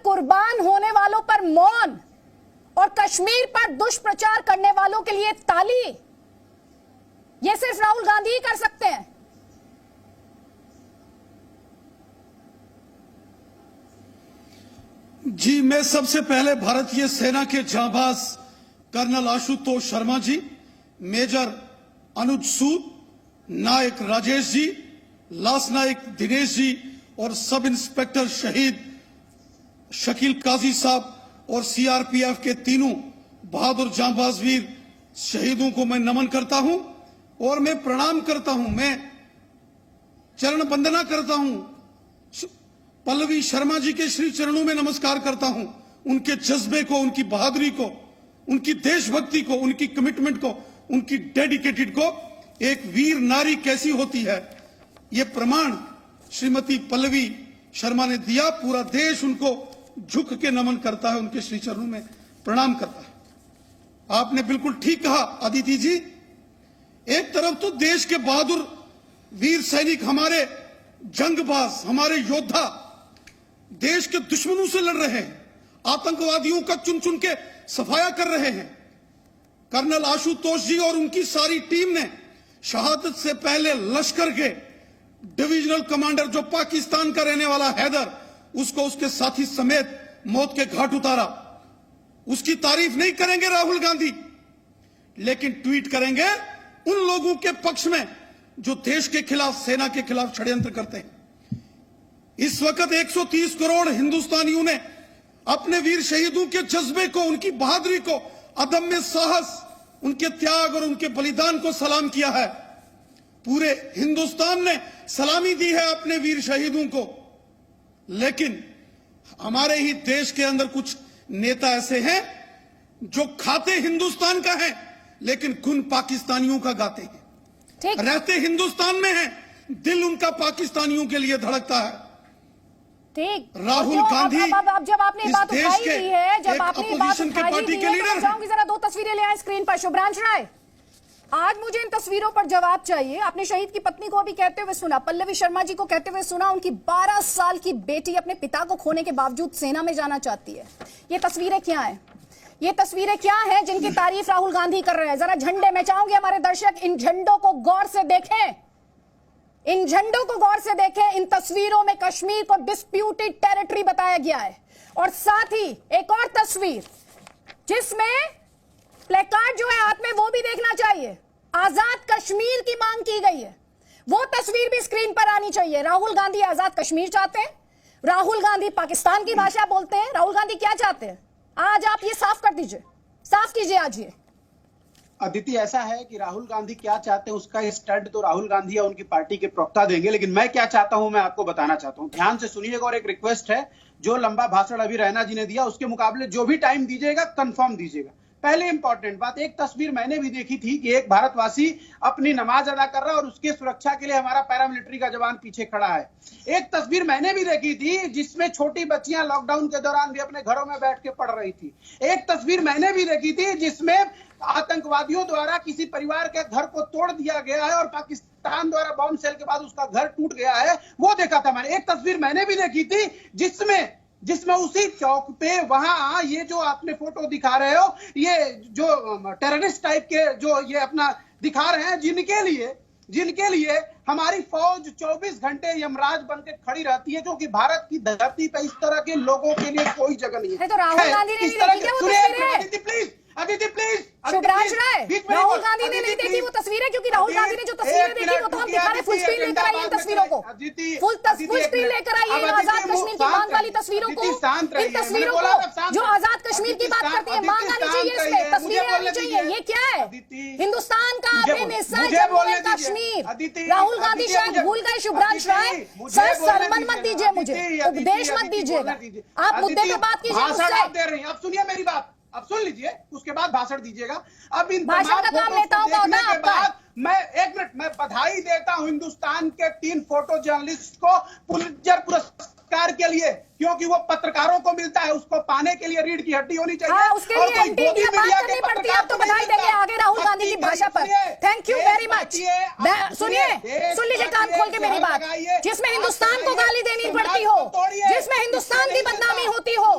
कुर्बान होने वालों पर मौन और कश्मीर पर दुष्प्रचार करने वालों के लिए ताली, यह सिर्फ राहुल गांधी ही कर सकते हैं। जी, मैं सबसे पहले भारतीय सेना के जांबाज कर्नल आशुतोष शर्मा जी, मेजर अनुज सूद, नायक राजेश जी, लांस नायक दिनेश जी और सब इंस्पेक्टर शहीद शकील काजी साहब और सीआरपीएफ के तीनों बहादुर जांबाज वीर शहीदों को मैं नमन करता हूं और मैं प्रणाम करता हूं, मैं चरण वंदना करता हूं। पल्लवी शर्मा जी के श्री चरणों में नमस्कार करता हूं। उनके जज्बे को, उनकी बहादुरी को, उनकी देशभक्ति को, उनकी कमिटमेंट को, उनकी डेडिकेटेड को, एक वीर नारी कैसी होती है, यह प्रमाण श्रीमती पल्लवी शर्मा ने दिया। पूरा देश उनको झुक के नमन करता है, उनके श्री चरणों में प्रणाम करता है। आपने बिल्कुल ठीक कहा अदिति जी, एक तरफ तो देश के बहादुर वीर सैनिक, हमारे जंगबाज, हमारे योद्धा देश के दुश्मनों से लड़ रहे हैं, आतंकवादियों का चुन चुन के सफाया कर रहे हैं। कर्नल आशुतोष जी और उनकी सारी टीम ने शहादत से पहले लश्कर के डिविजनल कमांडर जो पाकिस्तान का रहने वाला हैदर, उसको उसके साथी समेत मौत के घाट उतारा। उसकी तारीफ नहीं करेंगे राहुल गांधी, लेकिन ट्वीट करेंगे उन लोगों के पक्ष में जो देश के खिलाफ, सेना के खिलाफ षड्यंत्र करते हैं। इस वक्त 130 करोड़ हिंदुस्तानियों ने अपने वीर शहीदों के जज्बे को, उनकी बहादुरी को, अदम्य साहस, उनके त्याग और उनके बलिदान को सलाम किया है। पूरे हिंदुस्तान ने सलामी दी है अपने वीर शहीदों को। लेकिन हमारे ही देश के अंदर कुछ नेता ऐसे हैं जो खाते हिंदुस्तान का है लेकिन खून पाकिस्तानियों का गाते हैं। रहते हिंदुस्तान में हैं, दिल उनका पाकिस्तानियों के लिए धड़कता है। ठीक, राहुल गांधी अब जब आपने बात उठाई दी है, जब आपने बात उठाई दी है, तो चाहूंगी जरा दो तस्वीरें ले आए स्क्रीन पर। शुभ्रांश राय, आज मुझे इन तस्वीरों पर जवाब चाहिए। आपने शहीद की पत्नी को अभी कहते हुए सुना, पल्लवी शर्मा जी को कहते हुए सुना, उनकी 12 साल की बेटी अपने पिता को खोने के बावजूद सेना में जाना चाहती है। ये तस्वीरें क्या है? ये तस्वीरें क्या है जिनकी तारीफ राहुल गांधी कर रहे हैं? जरा झंडे, मैं चाहूंगी हमारे दर्शक इन झंडों को गौर से देखें, इन झंडों को गौर से देखें। इन तस्वीरों में कश्मीर को डिस्प्यूटेड टेरिटरी बताया गया है और साथ ही एक और तस्वीर जिसमें प्लेकार्ड जो है हाथ में, वो भी देखना चाहिए। आजाद कश्मीर की मांग की गई है, वो तस्वीर भी स्क्रीन पर आनी चाहिए। राहुल गांधी आजाद कश्मीर चाहते हैं, राहुल गांधी पाकिस्तान की भाषा बोलते हैं। राहुल गांधी क्या चाहते हैं? आज आप ये साफ कर दीजिए, साफ कीजिए आज ये। अदिति, ऐसा है कि राहुल गांधी क्या चाहते हैं उसका स्टड तो राहुल गांधी या उनकी पार्टी के प्रवक्ता देंगे, लेकिन मैं क्या चाहता हूं मैं आपको बताना चाहता हूं। ध्यान से सुनिएगा और एक रिक्वेस्ट है, जो लंबा भाषण अभी रैना जी ने दिया उसके मुकाबले जो भी टाइम दीजिएगा कंफर्म दीजिएगा। पहले इंपॉर्टेंट बात, एक तस्वीर मैंने भी देखी थी कि एक भारतवासी अपनी नमाज अदा कर रहा है और उसके सुरक्षा के लिए हमारा पैरामिलिट्री का जवान पीछे खड़ा है। एक तस्वीर मैंने भी देखी थी जिसमें छोटी बच्चियां लॉकडाउन के दौरान भी अपने घरों में बैठ के पढ़ रही थी। एक तस्वीर मैंने भी देखी थी जिसमें आतंकवादियों द्वारा किसी परिवार के घर को तोड़ दिया गया है और पाकिस्तान द्वारा बॉम्ब सेल के बाद उसका घर टूट गया है, वो देखा था मैंने। एक तस्वीर मैंने भी देखी थी जिसमें उसी चौक पे, वहां ये जो आपने फोटो दिखा रहे हो, ये जो टेररिस्ट टाइप के जो ये अपना दिखा रहे हैं, जिनके लिए हमारी फौज 24 घंटे यमराज बनकर खड़ी रहती है, क्योंकि भारत की धरती पे इस तरह के लोगों के लिए कोई जगह नहीं है। तो राहुल गांधी ने अदिति प्लीज, शुभ्रांश राय, राहुल गांधी ने नहीं देखी वो तस्वीरें, क्योंकि राहुल गांधी ने जो तस्वीरें देखी वो तो हम दिखा रहे। फुल स्क्रीन लेकर आइए इन तस्वीरों को, फुल स्क्रीन लेकर आइए इन आजाद कश्मीर की मांग वाली तस्वीरों को, इन तस्वीरों को जो आजाद कश्मीर की बात करती है। मांग आनी चाहिए, इसमें तस्वीरें आनी चाहिए। ये क्या है? हिंदुस्तान का अभिन्न हिस्सा जम्मू एंड कश्मीर। राहुल गांधी शायद भूल गए। शुभ्रांश राय, सर सरमन मत दीजिए, मुझे उपदेश मत दीजिएगा, आप मुद्दे पे बात कीजिए मुझसे। अब सुनिए मेरी बात, अब सुन लीजिए, उसके बाद भाषण दीजिएगा। अब इन भाषण का काम नेताओं का होता है आपका। मैं एक मिनट, मैं बधाई देता हूं हिंदुस्तान के 3 फोटो जर्नलिस्ट को पुलित्जर पुरस्कार के लिए, क्योंकि वो पत्रकारों को मिलता है, उसको पाने के लिए रीढ़ की हड्डी होनी चाहिए। उसके लिए एंटी इंडिया बात करनी पड़ती है। आप तो बधाई देंगे आगे राहुल गांधी की भाषा पर। Thank you very much. सुनिए, सुन लीजिए कान खोल के मेरी बात। जिसमें हिंदुस्तान को गाली देनी पड़ती हो, जिसमें हिंदुस्तान की बदनामी होती हो,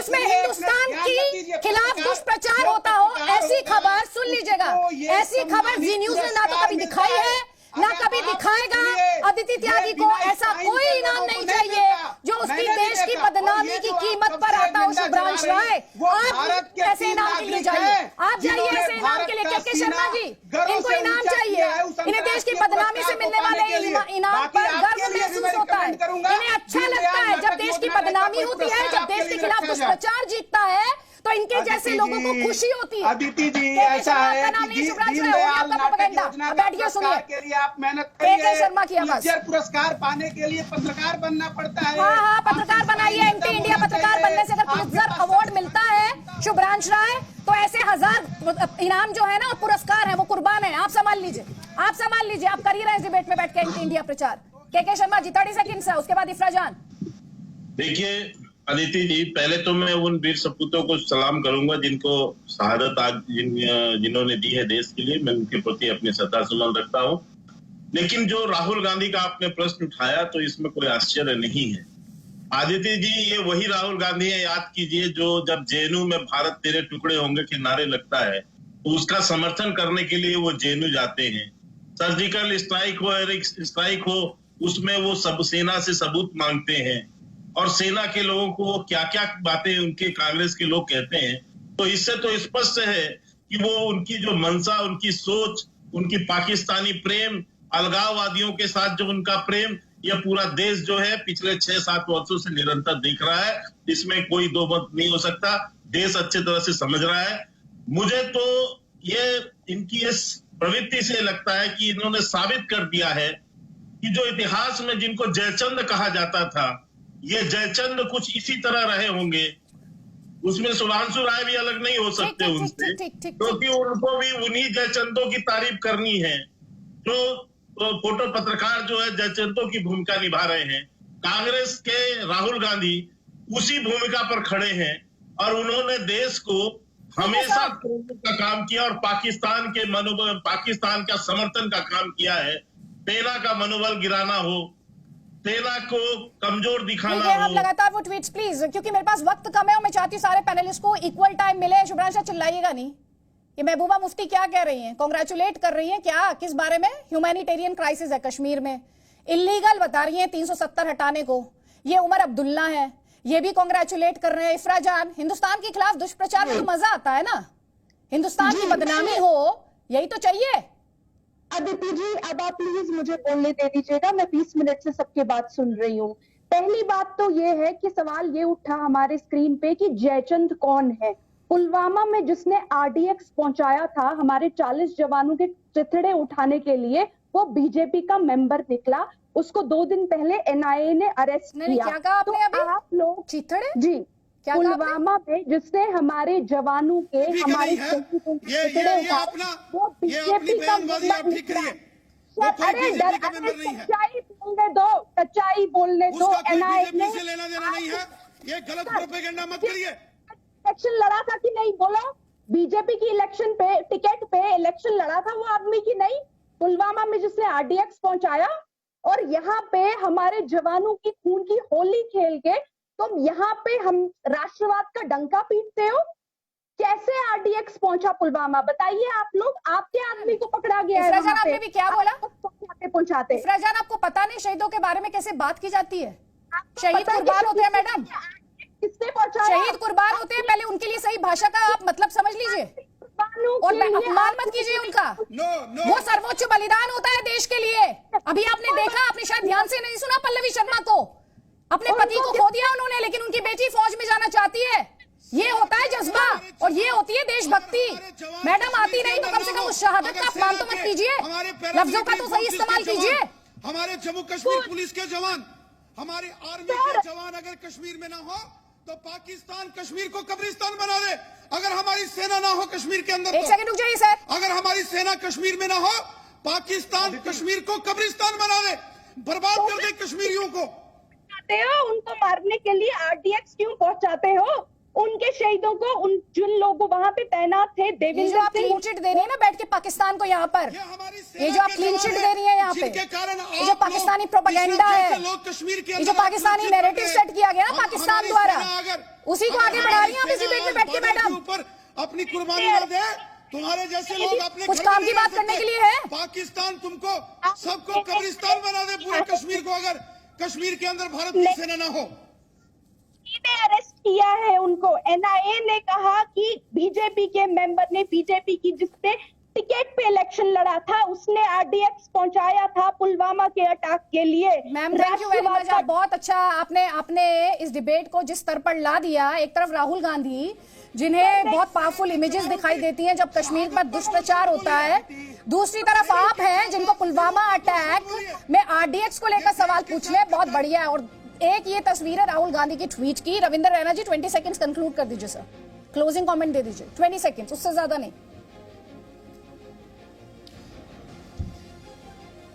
जिसमें हिंदुस्तान की खिलाफ दुष्प्रचार होता हो, ऐसी खबर सुन लीजिएगा, ऐसी खबर जी न्यूज ने ना तो कभी दिखाई है ना कभी दिखाएगा। अदिति त्यागी को ऐसा कोई इनाम नहीं चाहिए जो उसकी देश की बदनामी की कीमत पर आता हो। शुभ्रांश राय, आप ऐसे इनाम के लिए जाइए, आप जाइए ऐसे इनाम के लिए। के शर्मा जी, इनको इनाम चाहिए, इन्हें देश की बदनामी से मिलने वाले इनाम पर गर्व महसूस होता है, इन्हें अच्छा लगता है जब देश की बदनामी होती है, जब देश के खिलाफ दुष्प्रचार जीतता है तो इनके जैसे लोगों को खुशी होती है। अदिति जी, ऐसा है कि दीनदयाल नाटक योजना के लिए आप मेहनत करिए। शर्मा की आवाज, पुरस्कार पाने के लिए पत्रकार बनना पड़ता है। हाँ, पत्रकार बनाइए। एंटी इंडिया पत्रकार बनने से अगर पुलित्जर अवार्ड मिलता है शुभ्रांश राय, तो ऐसे 1000 इनाम जो है ना, पुरस्कार है, वो कुर्बान है। आप संभाल लीजिए, आप कर ही रहे हैं डिबेट में बैठ के एंटी इंडिया प्रचार। के शर्मा जी 30 सेकंड, उसके बाद इफ्रा जान। देखिए अदिति जी, पहले तो मैं उन वीर सपूतों को सलाम करूंगा जिनको शहादत आज जिन्होंने दी है देश के लिए। मैं उनके प्रति अपनी श्रद्धासुमन रखता हूं। लेकिन जो राहुल गांधी का आपने प्रश्न उठाया, तो इसमें कोई आश्चर्य नहीं है। आदित्य जी, ये वही राहुल गांधी है, याद कीजिए, जो जब जेएनयू में भारत तेरे टुकड़े होंगे के नारे लगता है, तो उसका समर्थन करने के लिए वो जेएनयू जाते हैं। सर्जिकल स्ट्राइक हो, एयर स्ट्राइक हो, उसमें वो सब सेना से सबूत मांगते हैं, और सेना के लोगों को वो क्या क्या बातें उनके कांग्रेस के लोग कहते हैं। तो इससे तो स्पष्ट है कि वो उनकी जो मंशा, उनकी सोच, उनकी पाकिस्तानी प्रेम, अलगाववादियों के साथ जो उनका प्रेम, यह पूरा देश जो है पिछले 6-7 वर्षों से निरंतर दिख रहा है। इसमें कोई दो मत नहीं हो सकता। देश अच्छी तरह से समझ रहा है। मुझे तो ये इनकी इस प्रवृत्ति से लगता है कि इन्होंने साबित कर दिया है कि जो इतिहास में जिनको जयचंद कहा जाता था, ये जयचंद कुछ इसी तरह रहे होंगे। उसमें सुधांशु राय भी अलग नहीं हो सकते उनसे, क्योंकि उनको भी उन्हीं जयचंदों की तारीफ करनी है जो फोटो पत्रकार जो है जयचंदों की भूमिका निभा रहे हैं। कांग्रेस के राहुल गांधी उसी भूमिका पर खड़े हैं, और उन्होंने देश को हमेशा का काम किया, और पाकिस्तान के मनोबल, पाकिस्तान का समर्थन का काम किया है। सेना का मनोबल गिराना हो, सेना को कमजोर दिखाना हो। आप लगातार वो ट्वीट्स प्लीज, क्योंकि मेरे पास वक्त कम है और मैं चाहती हूँ सारे पैनलिस्ट को इक्वल टाइम मिले। शुभ्रांश, चिल्लाइएगा नहीं। ये महबूबा मुफ्ती क्या कह रही हैं? कांग्रेचुलेट कर रही हैं क्या? किस बारे में? ह्यूमैनिटेरियन क्राइसिस है कश्मीर में, इलीगल बता रही हैं 370 हटाने को। ये उमर अब्दुल्ला है, ये भी कांग्रेचुलेट कर रहे हैं। इफ्रा जान, हिंदुस्तान के खिलाफ दुष्प्रचार में तो मजा आता है ना, हिंदुस्तान की बदनामी हो, यही तो चाहिए। अदिति जी, अब आप प्लीज मुझे बोलने दे दीजिएगा, मैं 20 मिनट से सबके बात सुन रही हूँ। पहली बात तो ये है कि सवाल ये उठा हमारे स्क्रीन पे कि जयचंद कौन है। पुलवामा में जिसने आरडीएक्स पहुंचाया था हमारे 40 जवानों के चिथड़े उठाने के लिए, वो बीजेपी का मेंबर निकला। उसको 2 दिन पहले एनआईए ने अरेस्ट किया। क्या कहा आपने अभी? आप लोग चिथड़े जी, पुलवामा में जिसने हमारे जवानों के, हमारे चिथड़े उठाए, वो बीजेपी का मेंबर निकला। अरे सच्चाई बोलने दो, सच्चाई बोलने दो। एनआईए ने लेना देना नहीं है, ये गलत प्रोपेगेंडा मत करिए। इलेक्शन लड़ा था कि नहीं बोलो? बीजेपी की इलेक्शन पे, टिकट पे इलेक्शन लड़ा था वो आदमी की नहीं? पुलवामा में जिसने आरडीएक्स पहुंचाया, और यहाँ पे हमारे जवानों की खून की होली खेल के तुम यहाँ पे हम राष्ट्रवाद का डंका पीटते हो। कैसे आरडीएक्स पहुंचा पुलवामा, बताइए आप लोग। आपके आदमी को पकड़ा गया है। आपने भी क्या बोला? पहुंचाते। इफ्राजान, आपको पता नहीं शहीदों के बारे में कैसे बात की जाती है? शहीद कुर्बान होते हैं मैडम, किसने पहुंचाया? शहीद कुर्बान होते हैं, पहले उनके लिए सही भाषा का आप मतलब समझ लीजिए, और अपमान मत कीजिए उनका। वो सर्वोच्च बलिदान होता है देश के लिए। अभी आपने देखा, आपने शायद ध्यान से नहीं सुना, पल्लवी शर्मा को अपने पति को खो दिया उन्होंने, लेकिन उनकी बेटी फौज में जाना चाहती है। ये होता है जज्बा, और ये होती है देशभक्ति। मैडम आती नहीं तो कम से कम उस शहादत का अपमान तो मत कीजिए, लफ्जों का तो सही इस्तेमाल कीजिए। हमारे जम्मू कश्मीर पुलिस के जवान, हमारी आर्मी के जवान अगर कश्मीर में ना हो तो पाकिस्तान कश्मीर को कब्रिस्तान बना दे। अगर हमारी सेना ना हो कश्मीर के अंदर, एक सेकंड रुक जाइए सर। अगर हमारी सेना कश्मीर में ना हो, पाकिस्तान कश्मीर को कब्रिस्तान बना दे, बर्बाद कर दे कश्मीरियों को। उनको मारने के लिए आरडीएक्स क्यों पहुंचाते हो? उनके शहीदों को, उन जिन लोगों वहां पे तैनात थे, ये जो देवेंद्र आप क्लीन चिट दे रही है ना बैठ के पाकिस्तान को यहाँ पर, ये जो आप क्लीन चिट दे रही है यहाँ पे, ये जो पाकिस्तानी प्रोपेगेंडा है, ये जो पाकिस्तानी नैरेटिव सेट किया गया ना पाकिस्तान द्वारा, उसी को आगे बढ़ा रही है आप इस डिबेट में बैठ के मैडम। अपनी कुर्बानी ना दे, तुम्हारे जैसे लोग अपने कुछ काम की बात करने के लिए है। पाकिस्तान तुमको सबको कब्रिस्तान बना दे पूरे कश्मीर को, अगर कश्मीर के अंदर भारत की सेना ना हो। ने अरेस्ट किया है उनको। एनआईए ने कहा कि बीजेपी के मेंबर ने, बीजेपी की जिसने टिकट पे इलेक्शन लड़ा था, उसने आरडीएक्स पहुंचाया था पुलवामा के अटैक के लिए। Ma'am thank you very much, आप बहुत अच्छा आपने इस डिबेट को जिस स्तर पर ला दिया। एक तरफ राहुल गांधी जिन्हें बहुत पावरफुल इमेजेस दिखाई देती हैं जब कश्मीर पर दुष्प्रचार होता है, दूसरी तरफ आप हैं जिनको पुलवामा अटैक में आरडीएक्स को लेकर सवाल पूछ ले। बहुत बढ़िया है। और एक ये तस्वीर है राहुल गांधी की ट्वीट की। रविंद्र रैना जी 20 सेकंड्स कंक्लूड कर दीजिए सर, क्लोजिंग कमेंट दे दीजिए, 20 सेकंड्स, उससे ज्यादा नहीं।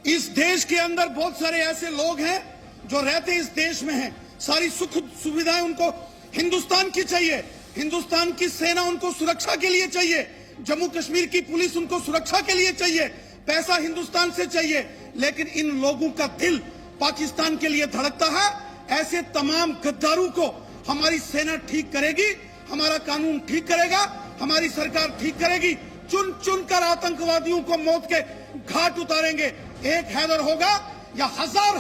इस देश के अंदर बहुत सारे ऐसे लोग हैं जो रहते इस देश में हैं, सारी सुख सुविधाएं उनको हिंदुस्तान की चाहिए, हिंदुस्तान की सेना उनको सुरक्षा के लिए चाहिए, जम्मू कश्मीर की पुलिस उनको सुरक्षा के लिए चाहिए, पैसा हिंदुस्तान से चाहिए, लेकिन इन लोगों का दिल पाकिस्तान के लिए धड़कता है। ऐसे तमाम गद्दारों को हमारी सेना ठीक करेगी, हमारा कानून ठीक करेगा, हमारी सरकार ठीक करेगी। चुन चुन कर आतंकवादियों को मौत के घाट उतारेंगे। एक हैदर होगा या हजार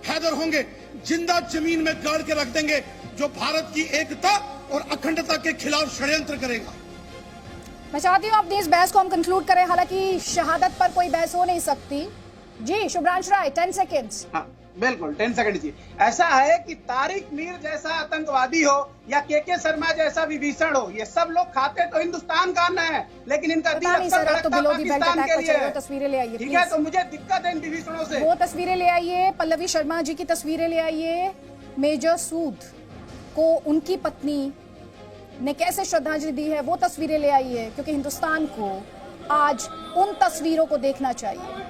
हैदर होंगे, जिंदा जमीन में गाड़ के रख देंगे जो भारत की एकता और अखंडता के खिलाफ षड्यंत्र करेगा। मैं चाहती हूँ अपनी इस बहस को हम कंक्लूड करें, हालांकि शहादत पर कोई बहस हो नहीं सकती। जी शुभ्रांश राय 10 सेकेंड्स। हाँ बिल्कुल 10 सेकंड जी। ऐसा है कि तारिक मीर जैसा आतंकवादी हो या के शर्मा जैसा विभीषण हो, ये सब लोग खाते तो हिंदुस्तान का अन्न है, लेकिन इनका दिल अक्सर धड़कता पाकिस्तान के लिए है। तस्वीरें ले आइए ठीक है, तो मुझे दिक्कत है इन विभीषणों से। वो तस्वीरें ले आइए, पल्लवी शर्मा जी की तस्वीरें ले आइए। मेजर सूद को उनकी पत्नी ने कैसे श्रद्धांजलि दी है वो तस्वीरें ले आइए, क्योंकि हिंदुस्तान को आज उन तस्वीरों को देखना चाहिए।